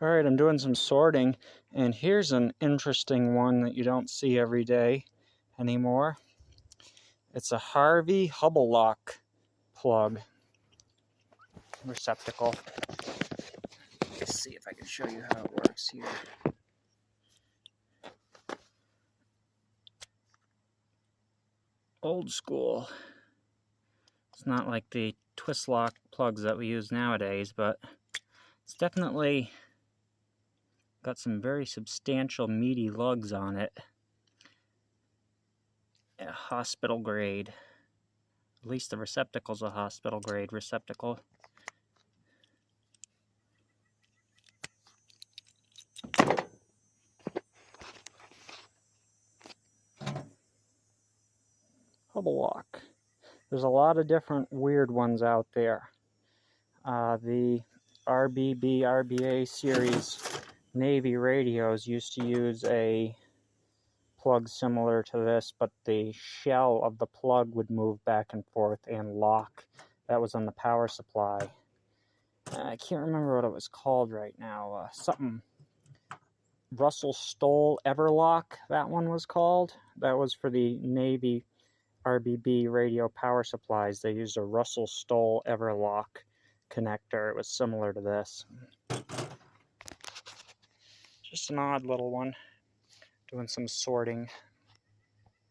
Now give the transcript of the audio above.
Alright, I'm doing some sorting, and here's an interesting one that you don't see every day anymore. It's a Harvey Hubbel lock plug receptacle. Let's see if I can show you how it works here. Old school. It's not like the twist lock plugs that we use nowadays, but it's definitely got some very substantial meaty lugs on it. A hospital grade. At least the receptacle's a hospital grade receptacle. Hubbel lock. There's a lot of different weird ones out there. The RBB, RBA series Navy radios used to use a plug similar to this, but the shell of the plug would move back and forth and lock. That was on the power supply. I can't remember what it was called right now. Something Russell Stoll Everlock, that one was called. That was for the Navy RBB radio power supplies. They used a Russell Stoll Everlock connector. It was similar to this. Just an odd little one. Doing some sorting.